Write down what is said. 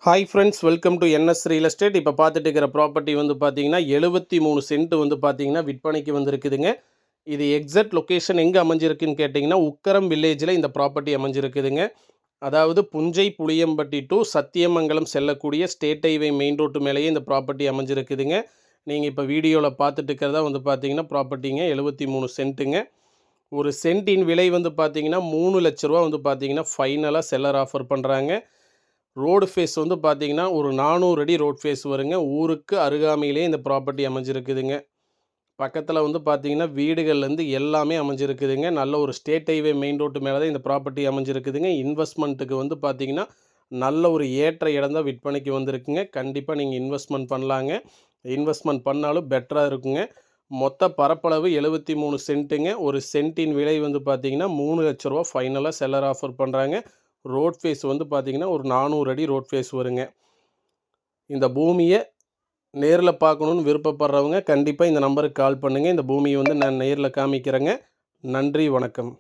Hi friends, welcome to NS real estate. இப்போ பார்த்துட்டு இருக்கிற ப்ராப்பர்ட்டி வந்து பார்த்தீங்கன்னா 73 சென்ட் வந்து பார்த்தீங்கன்னா விற்பனைக்கு வந்திருக்குதுங்க. இது எக்ஸாக்ட் லொக்கேஷன் எங்கே அமைஞ்சிருக்குன்னு கேட்டிங்கன்னா உக்கரம் வில்லேஜில் இந்த ப்ராப்பர்ட்டி அமைஞ்சிருக்குதுங்க. அதாவது புஞ்சை புளியம்பட்டி டு சத்தியமங்கலம் செல்லக்கூடிய ஸ்டேட் ஹைவே மெயின் ரோட்டு மேலேயே இந்த ப்ராப்பர்ட்டி அமைஞ்சிருக்குதுங்க. நீங்கள் இப்போ வீடியோவில் பார்த்துட்டு இருக்கிறதா வந்து பார்த்தீங்கன்னா ப்ராப்பர்ட்டிங்க 73 சென்ட்டுங்க. ஒரு சென்ட்டின் விலை வந்து பார்த்தீங்கன்னா 3 லட்ச ரூபா வந்து பார்த்தீங்கன்னா ஃபைனலாக செல்லர் ஆஃபர் பண்ணுறாங்க. ரோடு ஃபேஸ் வந்து பார்த்தீங்கன்னா ஒரு 400 அடி ரோட் ஃபேஸ் வருங்க. ஊருக்கு அருகாமையிலே இந்த ப்ராப்பர்ட்டி அமைஞ்சிருக்குதுங்க. பக்கத்தில் வந்து பார்த்தீங்கன்னா வீடுகள்லேருந்து எல்லாமே அமைஞ்சிருக்குதுங்க. நல்ல ஒரு ஸ்டேட் ஹைவே மெயின் ரோட்டு மேலே தான் இந்த ப்ராப்பர்ட்டி அமைஞ்சிருக்குதுங்க. இன்வெஸ்ட்மெண்ட்டுக்கு வந்து பார்த்தீங்கன்னா நல்ல ஒரு ஏற்ற இடம் தான் விற்பனைக்கு வந்திருக்குங்க. கண்டிப்பாக நீங்கள் இன்வெஸ்ட்மெண்ட் பண்ணலாங்க. இன்வெஸ்ட்மெண்ட் பண்ணாலும் பெட்டராக இருக்குங்க. மொத்த பரப்பளவு 73 சென்ட்டுங்க. ஒரு சென்ட்டின் விலை வந்து பார்த்தீங்கன்னா 3 லட்ச ரூபா ஃபைனலாக செல்லர் ஆஃபர் பண்ணுறாங்க. ரோட் ஃபேஸ் வந்து பார்த்தீங்கன்னா ஒரு 400 அடி ரோட் ஃபேஸ் வருங்க. இந்த பூமியை நேரில் பார்க்கணுன்னு விருப்பப்படுறவங்க கண்டிப்பாக இந்த நம்பருக்கு கால் பண்ணுங்கள். இந்த பூமியை வந்து நான் நேரில் காமிக்கிறேங்க. நன்றி, வணக்கம்.